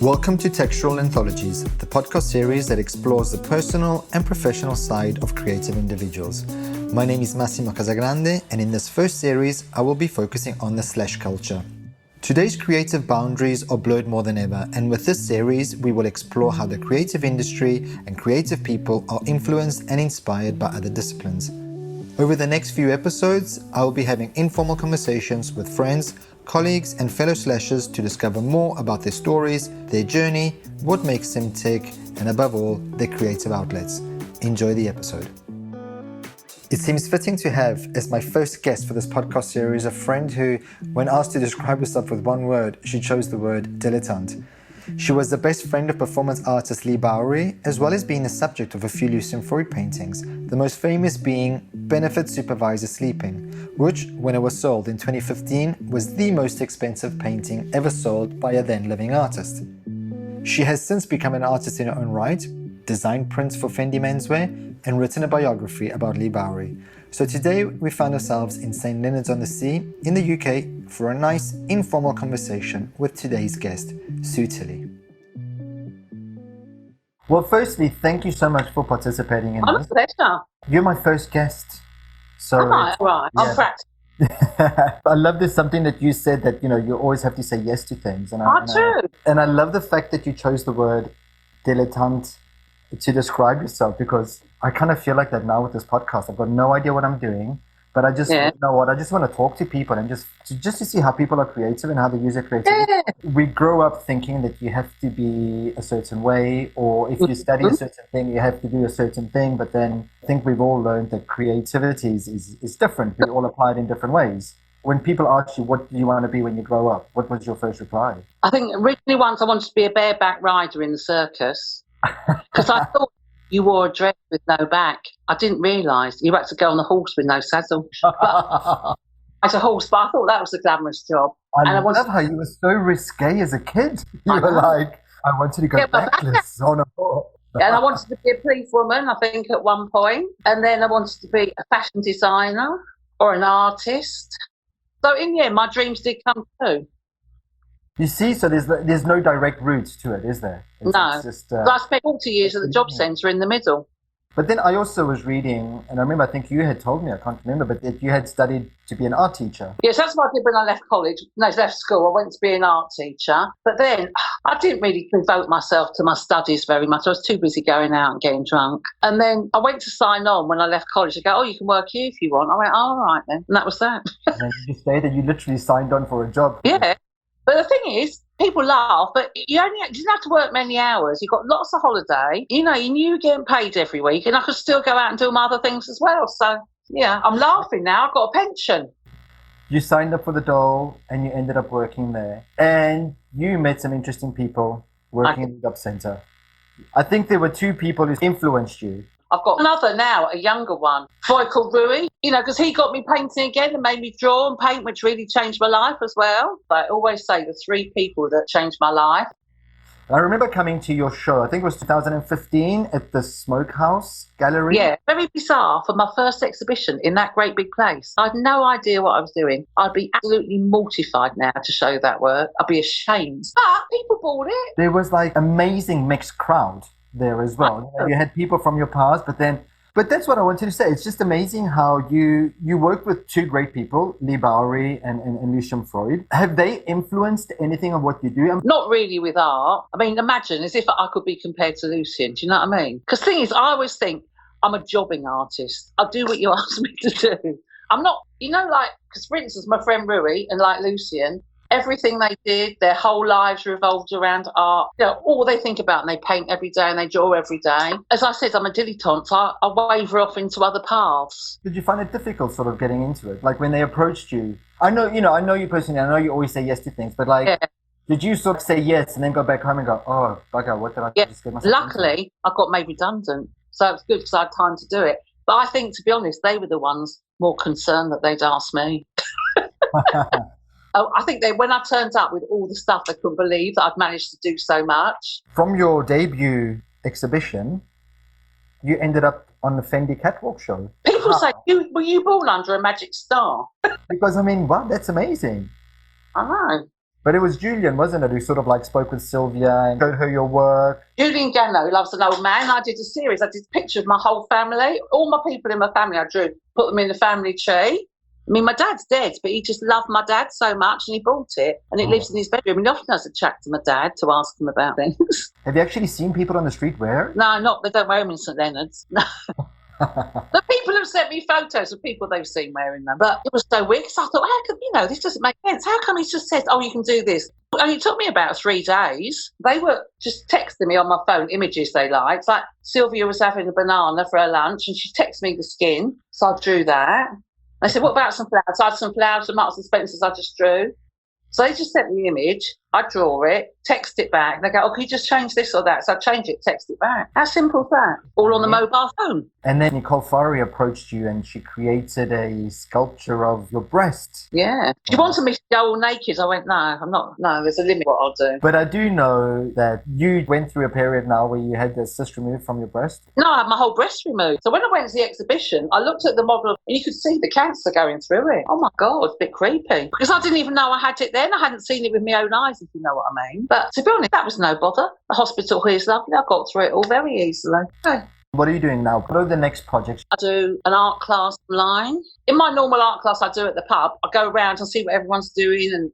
Welcome to Textural Anthologies, the podcast series that explores the personal and professional side of creative individuals. My name is Massimo Casagrande, and in this first series, I will be focusing on the slash culture. Today's creative boundaries are blurred more than ever, and with this series, we will explore how the creative industry and creative people are influenced and inspired by other disciplines. Over the next few episodes, I will be having informal conversations with friends, colleagues and fellow slashers to discover more about their stories, their journey, what makes them tick, and above all, their creative outlets. Enjoy the episode. It seems fitting to have as my first guest for this podcast series a friend who, when asked to describe herself with one word, she chose the word dilettante. She was the best friend of performance artist Leigh Bowery, as well as being the subject of a few Lucian Freud paintings, the most famous being Benefit Supervisor Sleeping, which, when it was sold in 2015, was the most expensive painting ever sold by a then-living artist. She has since become an artist in her own right, designed prints for Fendi menswear, and written a biography about Leigh Bowery. So today we found ourselves in St. Leonards-on-the-Sea in the UK for a nice informal conversation with today's guest, Sue Tilley. Well, firstly, thank you so much for participating in this. My pleasure. You're my first guest. So right. Yeah. I'll practice. I love this, something that you said that, you always have to say yes to things. And I love the fact that you chose the word dilettante to describe yourself, because I kind of feel like that now with this podcast. I've got no idea what I'm doing, but I just, you know what, I just want to talk to people and just to see how people are creative and how they use their creativity. Yeah. We grow up thinking that you have to be a certain way, or if you study a certain thing, you have to do a certain thing. But then I think we've all learned that creativity is different. We all apply it in different ways. When people ask you, what do you want to be when you grow up? What was your first reply? I think originally once I wanted to be a bareback rider in the circus, because I thought you wore a dress with no back. I didn't realise you had to go on a horse with no saddle. As a horse, but I thought that was a glamorous job. I love how you were so risque as a kid. You were like, I wanted to go backless on a horse. And I wanted to be a police woman, I think, at one point. And then I wanted to be a fashion designer or an artist. So in the end, my dreams did come true. You see, so there's no direct route to it, is there? No. It's just, I spent 40 years at the job centre in the middle. But then I also was reading, and I remember, I think you had told me, I can't remember, but that you had studied to be an art teacher. Yes, that's what I did when I left college. No, left school. I went to be an art teacher. But then I didn't really devote myself to my studies very much. I was too busy going out and getting drunk. And then I went to sign on when I left college. They go, oh, you can work here if you want. I went, oh, all right then. And that was that. And then you say that you literally signed on for a job. Yeah. But the thing is, people laugh, but you didn't have to work many hours. You got lots of holiday. You knew you were getting paid every week, and I could still go out and do my other things as well. So, yeah, I'm laughing now. I've got a pension. You signed up for the Dole, and you ended up working there. And you met some interesting people working in the job centre. I think there were two people who influenced you. I've got another now, a younger one, a boy called Rui, because he got me painting again and made me draw and paint, which really changed my life as well. But I always say the three people that changed my life. I remember coming to your show, I think it was 2015, at the Smokehouse Gallery. Yeah, very bizarre for my first exhibition in that great big place. I had no idea what I was doing. I'd be absolutely mortified now to show that work. I'd be ashamed. But people bought it. There was like amazing mixed crowd there as well. You had people from your past, but that's what I wanted to say. It's just amazing how you work with two great people, Leigh Bowery and Lucian Freud. Have they influenced anything of what you do? Not really with art. I mean, imagine as if I could be compared to Lucian. Do you know what I mean? Because the thing is, I always think I'm a jobbing artist. I'll do what you ask me to do. I'm not, because for instance, my friend Rui and like Lucian, everything they did, their whole lives revolved around art. All they think about, and they paint every day and they draw every day. As I said, I'm a dilettante. I waver off into other paths. Did you find it difficult sort of getting into it? Like when they approached you, I know you personally, I know you always say yes to things, but did you sort of say yes and then go back home and go, oh, bugger, what did I just get myself Luckily, into? I got made redundant. So it was good because I had time to do it. But I think, to be honest, they were the ones more concerned that they'd asked me. I think when I turned up with all the stuff, they couldn't believe that I'd managed to do so much. From your debut exhibition, you ended up on the Fendi catwalk show. People say, were you born under a magic star? Because, wow, that's amazing. I know. But it was Julian, wasn't it, who sort of like spoke with Sylvia and showed her your work? Julian Gano loves an old man. I did a series. I did a picture of my whole family. All my people in my family I drew, put them in the family tree. I mean, my dad's dead, but he just loved my dad so much and he bought it and it lives in his bedroom. And he often has a chat to my dad to ask him about things. Have you actually seen people on the street wear it? No, they don't wear them in St Leonard's. No. The people have sent me photos of people they've seen wearing them. But it was so weird because I thought, how come, this doesn't make sense. How come he's just said, oh, you can do this? And it took me about 3 days. They were just texting me on my phone images they liked. Like Sylvia was having a banana for her lunch and she texted me the skin. So I drew that. I said, what about some flowers? I had some flowers from Marks and Spencer's I just drew. So they just sent me the image, I draw it, text it back. They go, oh, can you just change this or that? So I change it, text it back. How simple is that? All on the mobile phone. And then Nicole Farey approached you and she created a sculpture of your breast. Yeah. She wanted me to go all naked. I went, no, I'm not. No, there's a limit what I'll do. But I do know that you went through a period now where you had the cyst removed from your breast. No, I had my whole breast removed. So when I went to the exhibition, I looked at the model and you could see the cancer going through it. Oh my God, it's a bit creepy. Because I didn't even know I had it then. I hadn't seen it with my own eyes, if you know what I mean. But to be honest, that was no bother. The hospital here is lovely. I got through it all very easily. Okay. What are you doing now? What are the next projects? I do an art class online. In my normal art class I do at the pub, I go around and see what everyone's doing and,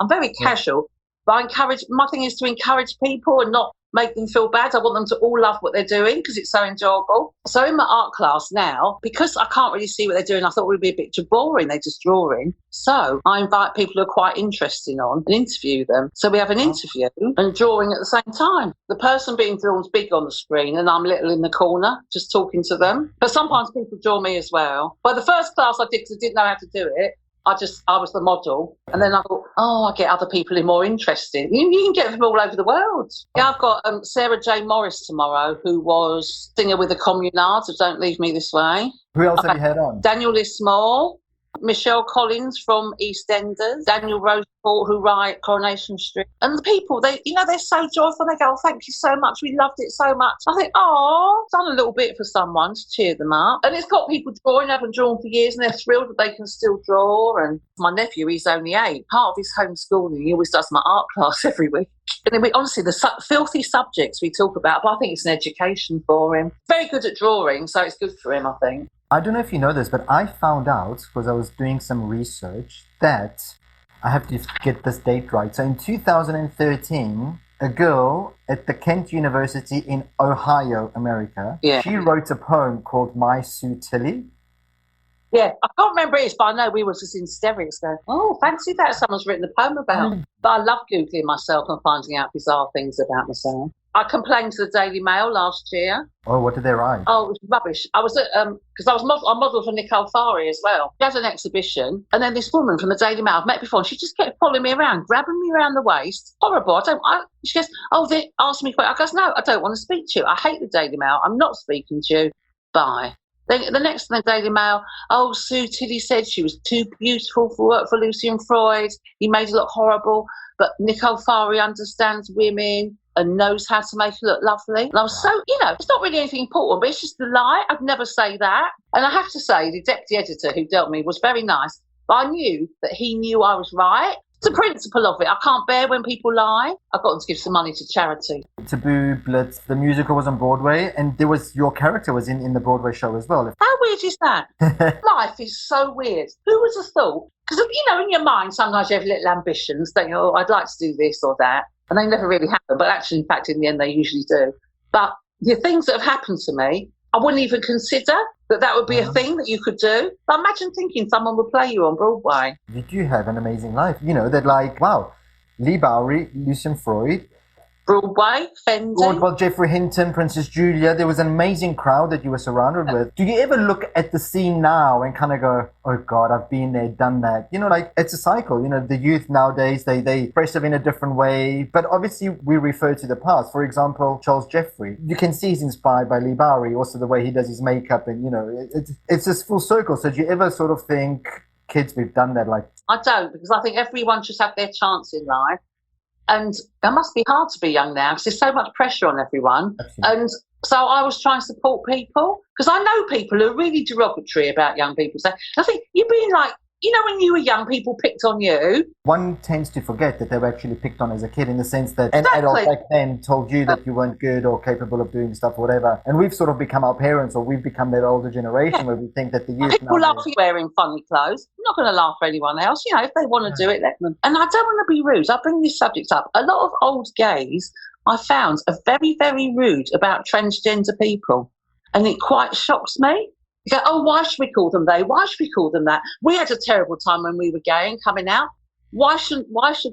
I'm very casual. But my thing is to encourage people and not make them feel bad. I want them to all love what they're doing because it's so enjoyable. So in my art class now, because I can't really see what they're doing, I thought it would be a bit too boring. They're just drawing. So I invite people who are quite interested on and interview them. So we have an interview and drawing at the same time. The person being drawn's big on the screen and I'm little in the corner just talking to them. But sometimes people draw me as well. But the first class I did, because I didn't know how to do it, I was the model. And then I thought, I get other people who are more interested. You can get them all over the world. Yeah, I've got Sarah J. Morris tomorrow, who was singer with the Communards of Don't Leave Me This Way. Who else have you had on? Daniel Lismore, Michelle Collins from EastEnders, Daniel Roseport, who write Coronation Street. And the people, they're so joyful. They go, oh, thank you so much. We loved it so much. I think, done a little bit for someone to cheer them up. And it's got people drawing, haven't drawn for years, and they're thrilled that they can still draw. And my nephew, he's only 8. Part of his homeschooling, he always does my art class every week. And then honestly, the filthy subjects we talk about, but I think it's an education for him. Very good at drawing, so it's good for him, I think. I don't know if you know this, but I found out, because I was doing some research, that I have to get this date right. So in 2013, a girl at the Kent University in Ohio, America, she wrote a poem called My Sue Tilley. Yeah, I can't remember it, but I know we were just in hysterics going, oh, fancy that someone's written a poem about. But I love Googling myself and finding out bizarre things about myself. I complained to the Daily Mail last year. Oh, what did they write? Oh, it was rubbish. I was at, because I modelled for Nicole Farey as well. She had an exhibition, and then this woman from the Daily Mail I've met before, and she just kept following me around, grabbing me around the waist. Horrible. She goes, they asked me quick. I goes, no, I don't want to speak to you. I hate the Daily Mail. I'm not speaking to you. Bye. Then the next in the Daily Mail, Sue Tilley said she was too beautiful for work for Lucian Freud. He made her look horrible, but Nicole Farey understands women and knows how to make her look lovely. And I was so, it's not really anything important, but it's just a lie. I'd never say that. And I have to say, the deputy editor who dealt with me was very nice, but I knew that he knew I was right. It's the principle of it. I can't bear when people lie. I've got them to give some money to charity. Taboo, Blitz, the musical was on Broadway, and your character was in the Broadway show as well. How weird is that? Life is so weird. Who would have thought? Because, in your mind, sometimes you have little ambitions, think, I'd like to do this or that. And they never really happen. But actually, in fact, in the end, they usually do. But the things that have happened to me, I wouldn't even consider that would be a thing that you could do. But imagine thinking someone would play you on Broadway. You do have an amazing life. That wow, Leigh Bowery, Lucian Freud, Broadway, Fendi. Well, Jeffrey Hinton, Princess Julia. There was an amazing crowd that you were surrounded with. Do you ever look at the scene now and kind of go, oh God, I've been there, done that? It's a cycle. The youth nowadays, they express it in a different way. But obviously, we refer to the past. For example, Charles Jeffrey. You can see he's inspired by Leigh Bowery, also the way he does his makeup. And, it's this full circle. So do you ever sort of think, kids, we've done that? I don't, because I think everyone should have their chance in life. And it must be hard to be young now because there's so much pressure on everyone. Absolutely. And so I was trying to support people because I know people who are really derogatory about young people. So I think you're being you know, when you were young, people picked on you. One tends to forget that they were actually picked on as a kid, in the sense that Exactly. an adult back then told you that you weren't good or capable of doing stuff or whatever. And we've sort of become our parents, or we've become that older generation where we think that the youth people laugh at you wearing funny clothes. I'm not going to laugh at anyone else. You know, if they want to do it, let them. And I don't want to be rude. I bring this subject up. A lot of old gays I found are very, very rude about transgender people. And it quite shocks me. You go, oh, why should we call them they? Why should we call them that? We had a terrible time when we were gay and coming out. Why should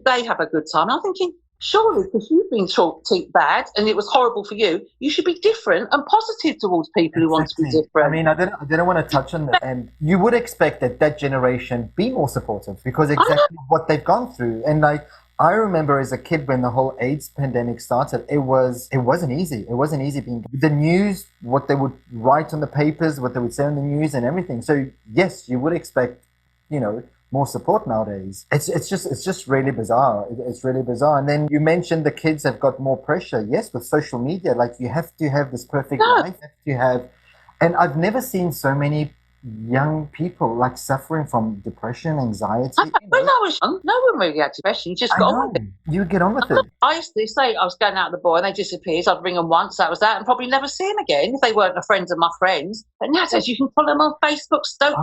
they have a good time? And I'm thinking, surely, because you've been treated bad and it was horrible for you, you should be different and positive towards people who want to be different. I mean, I didn't want to touch on that. And you would expect that generation be more supportive, because exactly what they've gone through. And like, I remember as a kid when the whole AIDS pandemic started, it wasn't easy. It wasn't easy being the news, what they would write on the papers, what they would say on the news and everything. So yes, you would expect, you know, more support nowadays. It's just really bizarre. It's really bizarre. And then you mentioned the kids have got more pressure. Yes, with social media, like you have to have this perfect life. You have to have, and I've never seen so many young people like suffering from depression, anxiety. When I was young, no one really had depression. You just got on with it. You get on with it. I used to say I was going out with the boy and they disappeared. I'd ring them once, that was that, and probably never see them again if they weren't a friend of my friends. But nowadays you can follow them on Facebook, stalk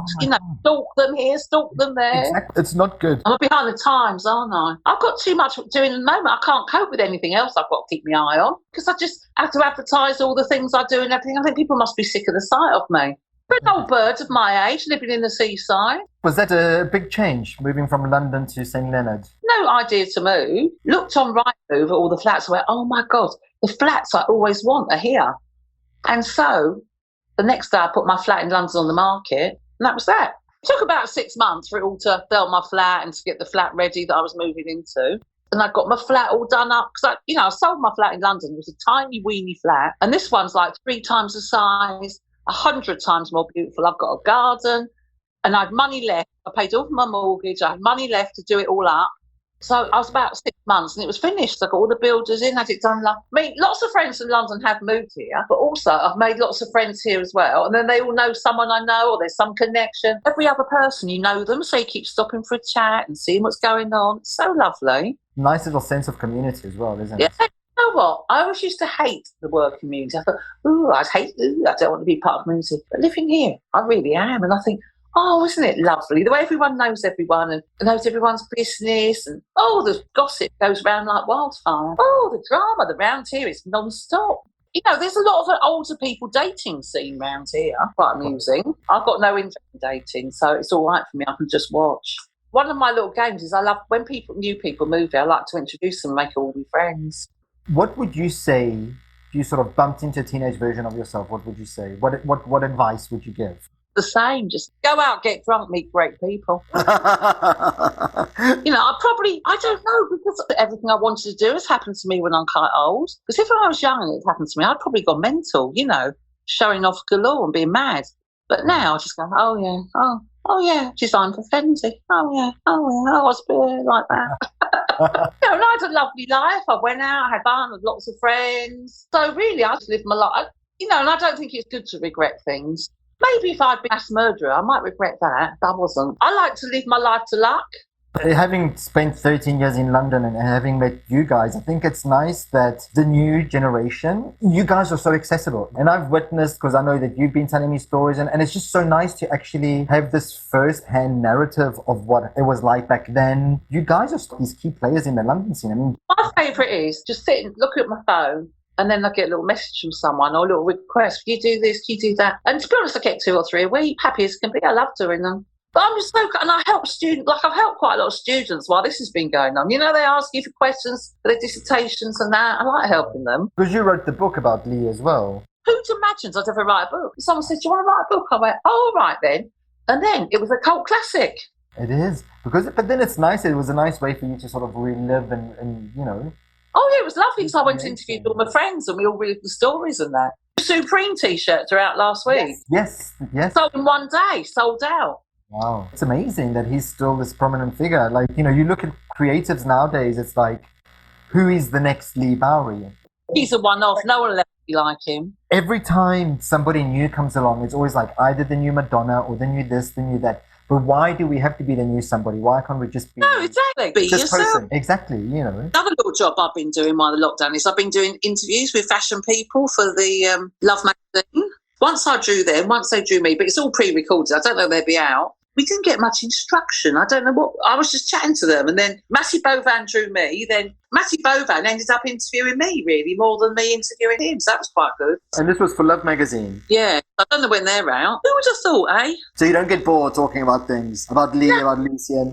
them here, stalk them there. Exactly. It's not good. I'm behind the times, aren't I? I've got too much doing at the moment. I can't cope with anything else I've got to keep my eye on, because I just have to advertise all the things I do and everything. I think people must be sick of the sight of me. We're an old bird of my age, living in the seaside. Was that a big change, moving from London to St Leonard? No idea to move. Looked on Rightmove at all the flats. I went, oh my God, the flats I always want are here. And so the next day I put my flat in London on the market, and that was that. It took about 6 months for it all to sell my flat and to get the flat ready that I was moving into. And I got my flat all done up, because I sold my flat in London. It was a tiny, weeny flat. And this one's like 3 times the size, 100 times more beautiful. I've got a garden and I had money left. I paid off my mortgage. I had money left to do it all up. So I was about 6 months and it was finished. I got all the builders in, had it done. I mean, lots of friends from London have moved here, but also I've made lots of friends here as well. And then they all know someone I know, or there's some connection. Every other person, you know them, so you keep stopping for a chat and seeing what's going on. It's so lovely. Nice little sense of community as well, isn't it? Yeah. You know what? I always used to hate the word community. I thought, I don't want to be part of community. But living here, I really am. And I think, oh, isn't it lovely? The way everyone knows everyone and knows everyone's business. And, the gossip goes around like wildfire. Oh, the drama around here is non-stop. You know, there's a lot of older people dating scene around here. Quite amusing. I've got no interest in dating, so it's all right for me. I can just watch. One of my little games is I love when new people move here, I like to introduce them and make all new friends. What would you say if you sort of bumped into a teenage version of yourself? What would you say? What advice would you give? The same. Just go out, get drunk, meet great people. I don't know, because everything I wanted to do has happened to me when I'm quite old. Because if I was young and it happened to me, I'd probably go mental, showing off galore and being mad. But now I just go, oh yeah, designed for Fendi. Oh yeah, I was a bit like that. And I had a lovely life. I went out, I had fun with lots of friends. So really, I just lived my life. And I don't think it's good to regret things. Maybe if I'd been a mass murderer, I might regret that. I wasn't. I like to live my life to luck. Having spent 13 years in London and having met you guys, I think it's nice that the new generation, you guys are so accessible. And I've witnessed, because I know that you've been telling me stories, and it's just so nice to actually have this first-hand narrative of what it was like back then. You guys are these key players in the London scene. I mean, my favourite is just sit and look at my phone, and then I get a little message from someone or a little request. Can you do this? Can you do that? And to be honest, I get 2 or 3 a week. Happy as can be. I love doing them. But I'm just and I help students, I've helped quite a lot of students while this has been going on. They ask you for questions for their dissertations and that. I like helping them. Because you wrote the book about Leigh as well. Who'd imagine I'd ever write a book? Someone said, do you want to write a book? I went, oh, all right then. And then it was a cult classic. It is. But then it's nice. It was a nice way for you to sort of relive and Oh, yeah, it was lovely because I went to interview all my friends and we all read the stories and that. Supreme T-shirts are out last week. Yes. Sold in one day, sold out. Wow. It's amazing that he's still this prominent figure. Like, you look at creatives nowadays, it's like, who is the next Leigh Bowery? He's a one-off. No one will ever be like him. Every time somebody new comes along, it's always like either the new Madonna or the new this, the new that. But why do we have to be the new somebody? Why can't we just be... No, exactly. Be this yourself. person? Exactly, you know. Another little job I've been doing while the lockdown is I've been doing interviews with fashion people for the Love magazine. Once I drew them, once they drew me, but it's all pre-recorded. I don't know if they'll be out. We didn't get much instruction. I don't know what. I was just chatting to them, and then Matty Bovan drew me. Then Matty Bovan ended up interviewing me, really, more than me interviewing him. So that was quite good. And this was for Love magazine. Yeah, I don't know when they're out. Who would have thought, eh? So you don't get bored talking about things, about Leigh, about Lucian.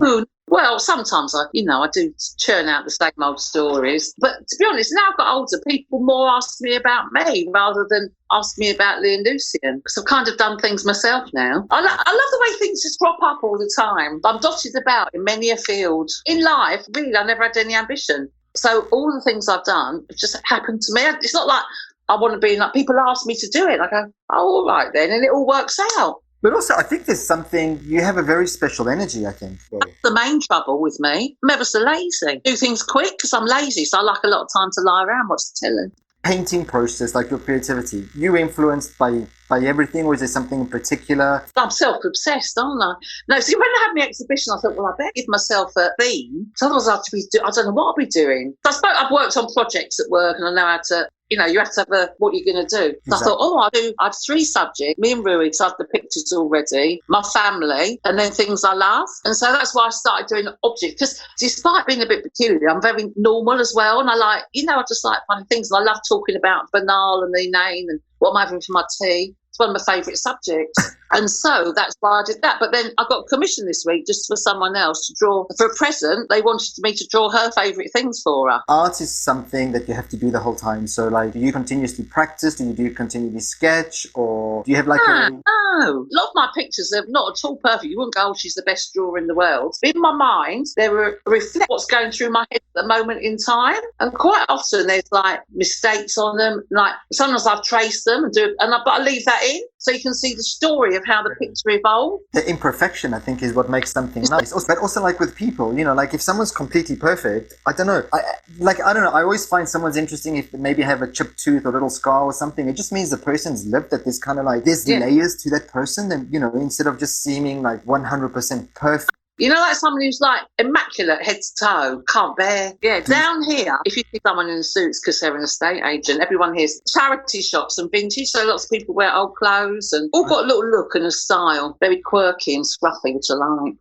Well, sometimes I do churn out the same old stories. But to be honest, now I've got older, people more ask me about me rather than ask me about Leigh and Lucian, because I've kind of done things myself now. I love the way things just crop up all the time. I'm dotted about in many a field. In life, really, I never had any ambition. So all the things I've done have just happened to me. It's not like I want to be like, people ask me to do it. I go, oh, all right then, and it all works out. But also, I think there's something, you have a very special energy, I think. That's the main trouble with me. I'm ever so lazy. Do things quick because I'm lazy, so I like a lot of time to lie around, watch the telly. Painting process, like your creativity, you influenced by everything, or is there something in particular? I'm self-obsessed, aren't I? No, see, when I had my exhibition, I thought, well, I better give myself a theme. So otherwise I don't know what I'll be doing. So I suppose I've worked on projects at work and I know how to, you have to have what you're going to do. So exactly. I thought, I have 3 subjects. Me and Rui, so I have the pictures already, my family, and then things I love. And so that's why I started doing objects. Because despite being a bit peculiar, I'm very normal as well. And I like, I just like funny things. And I love talking about banal and inane and what I'm having for my tea. It's one of my favourite subjects. And so that's why I did that. But then I got commissioned this week just for someone else to draw. For a present, they wanted me to draw her favourite things for her. Art is something that you have to do the whole time. So, like, do you continuously practice? Do you continually sketch? Or do you have, like, No. A lot of my pictures are not at all perfect. You wouldn't go, oh, she's the best drawer in the world. In my mind, they reflect what's going through my head at the moment in time. And quite often there's, like, mistakes on them. Like, sometimes I've traced them, but I leave that in so you can see the story of how the picture evolved. The imperfection, I think, is what makes something nice. But also, like, with people, like, if someone's completely perfect, I don't know. I always find someone's interesting if they maybe have a chipped tooth or a little scar or something. It just means the person's lived, that there's kind of like, there's layers to that person, and, instead of just seeming like 100% perfect. Like someone who's like immaculate head to toe, can't bear. Yeah, down here, if you see someone in suits because they're an estate agent, everyone here's charity shops and vintage, so lots of people wear old clothes and all got a little look and a style, very quirky and scruffy, which I like.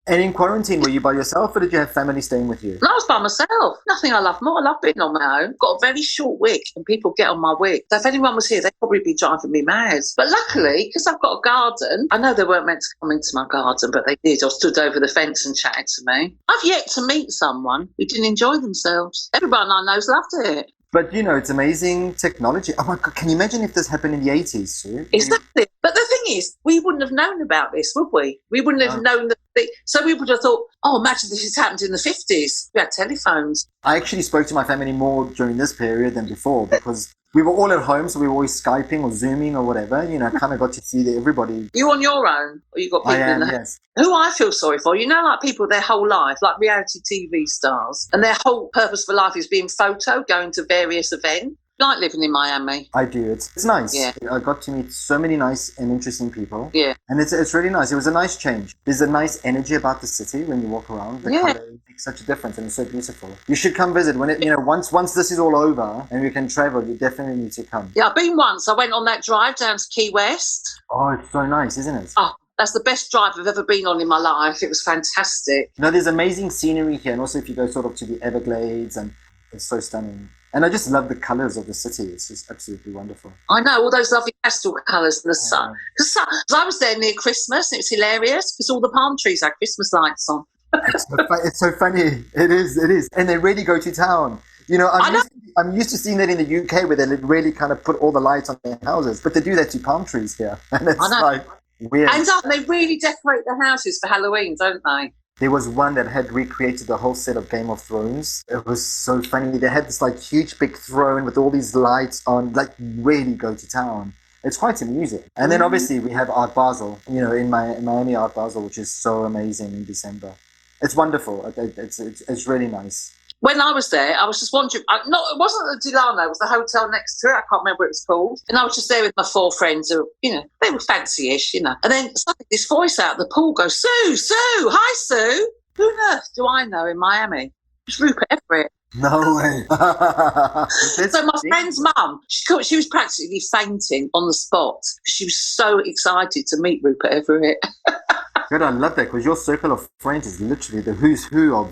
And in quarantine, were you by yourself or did you have family staying with you? No, I was by myself. Nothing I love more. I love being on my own. Got a very short wig and people get on my wig. So if anyone was here, they'd probably be driving me mad. But luckily, because I've got a garden, I know they weren't meant to come into my garden, but they did. Or stood over the fence and chatted to me. I've yet to meet someone who didn't enjoy themselves. Everyone I know's loved it. But, it's amazing technology. Oh, my God, can you imagine if this happened in the 80s, Sue? Exactly. But the thing is, we wouldn't have known about this, would we? We wouldn't have known that. So we would have thought, oh, imagine this has happened in the 50s. We had telephones. I actually spoke to my family more during this period than before because we were all at home, so we were always Skyping or Zooming or whatever. Kind of got to see everybody. You on your own? Or you got people in there? Yes. Who I feel sorry for, like people their whole life, like reality TV stars, and their whole purpose for life is being photoed, going to various events. Like living in Miami. I do. It's nice. Yeah. I got to meet so many nice and interesting people. Yeah. And it's really nice. It was a nice change. There's a nice energy about the city when you walk around. The color makes such a difference and it's so beautiful. You should come visit when once this is all over and we can travel, you definitely need to come. Yeah, I've been once. I went on that drive down to Key West. Oh, it's so nice, isn't it? Oh, that's the best drive I've ever been on in my life. It was fantastic. There's amazing scenery here, and also if you go sort of to the Everglades, and it's so stunning. And I just love the colours of the city. It's just absolutely wonderful. I know, all those lovely pastel colours and the sun. Because I was there near Christmas and it was hilarious because all the palm trees had Christmas lights on. It's so funny. It is. And they really go to town. I'm used to seeing that in the UK where they really kind of put all the lights on their houses. But they do that to palm trees here. And it's like weird. And they really decorate the houses for Halloween, don't they? There was one that had recreated the whole set of Game of Thrones. It was so funny. They had this like huge big throne with all these lights on, like really go to town. It's quite amusing. And then obviously we have Art Basel, in Miami Art Basel, which is so amazing in December. It's wonderful. It's really nice. when I was there, I was just wondering. It wasn't the Dilettante, it was the hotel next to it. I can't remember what it was called. And I was just there with my 4 friends who, they were fancy-ish, And then suddenly this voice out of the pool goes, Sue, hi, Sue. Who on earth do I know in Miami? It's Rupert Everett. No way. So my friend's mum, she was practically fainting on the spot. She was so excited to meet Rupert Everett. Good, I love that, because your circle of friends is literally the who's who of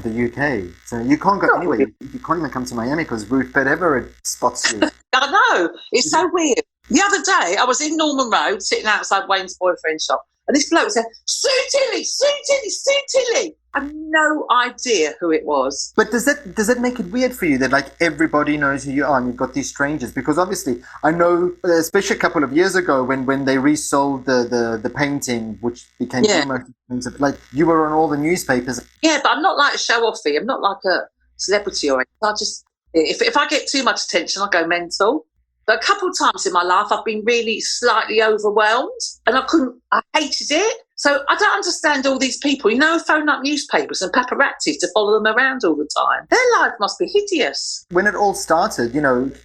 the UK. So you can't go anywhere. You can't even come to Miami because Rupert Everett spots you. I know. It's so weird. The other day, I was in Norman Road, sitting outside Wayne's boyfriend's shop, and this bloke said, Sue Tilley, Sue Tilley, Sue Tilley. I had no idea who it was. But does that make it weird for you that like everybody knows who you are and you've got these strangers? Because obviously I know, especially a couple of years ago when they resold the painting, which became most expensive, like you were on all the newspapers. Yeah, but I'm not like a show-offy. I'm not like a celebrity or anything. I just, if I get too much attention, I go mental. But a couple of times in my life, I've been really slightly overwhelmed and I hated it. So I don't understand all these people, phone up newspapers and paparazzi to follow them around all the time. Their life must be hideous. When it all started,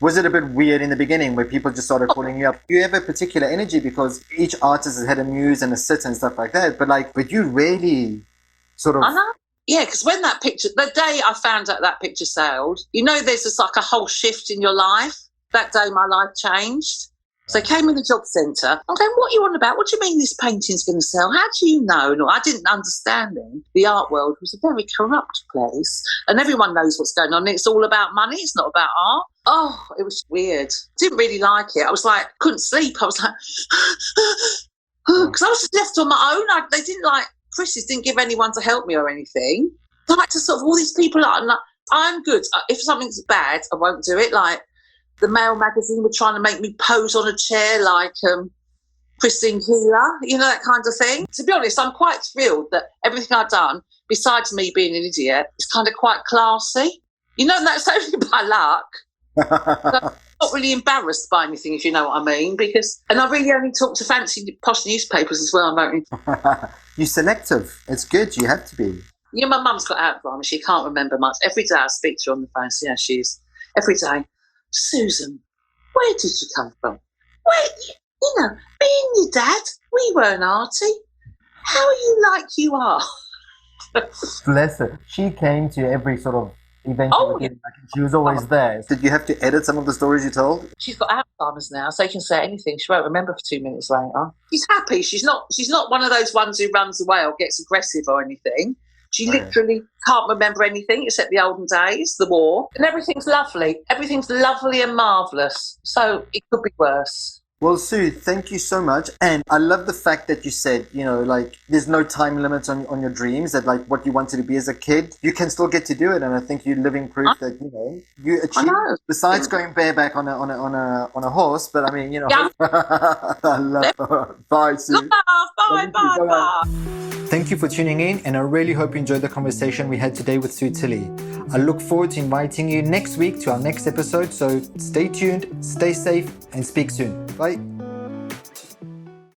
was it a bit weird in the beginning where people just started calling you up? You have a particular energy because each artist has had a muse and a sit and stuff like that. But you really sort of... I know. Yeah, because when that picture, the day I found out that picture sold, there's just like a whole shift in your life. That day my life changed. So I came in the job centre. I'm going, what are you on about? What do you mean this painting's going to sell? How do you know? No, I didn't understand then. The art world was a very corrupt place and everyone knows what's going on. It's all about money. It's not about art. Oh, it was weird. Didn't really like it. I was like, couldn't sleep. I was like, because I was just left on my own. They didn't Chris's didn't give anyone to help me or anything. Like to sort of all these people, I'm good. If something's bad, I won't do it. Like, the Mail magazine were trying to make me pose on a chair like Christine Keeler, that kind of thing. To be honest, I'm quite thrilled that everything I've done, besides me being an idiot, is kind of quite classy. That's only by luck. I'm not really embarrassed by anything, if you know what I mean, and I really only talk to fancy posh newspapers as well. You're selective. It's good. You have to be. My mum's got Alzheimer's. She can't remember much. Every day I speak to her on the phone. So, she's every day. Susan, where did you come from? Me and your dad, we weren't arty. How are you like you are? Bless her. She came to every sort of event. She was always there. Did you have to edit some of the stories you told? She's got Alzheimer's now, so you can say anything. She won't remember for 2 minutes later. She's happy. She's not one of those ones who runs away or gets aggressive or anything. She literally can't remember anything except the olden days, the war. And everything's lovely. Everything's lovely and marvellous. So it could be worse. Well, Sue, thank you so much. And I love the fact that you said, there's no time limit on your dreams, that what you wanted to be as a kid, you can still get to do it. And I think you're living proof that, you achieve, besides going bareback on a horse. But I mean, Yeah. I love it. Bye, Sue. Bye. Thank you for tuning in, and I really hope you enjoyed the conversation we had today with Sue Tilley. I look forward to inviting you next week to our next episode, so stay tuned, stay safe, and speak soon. Bye.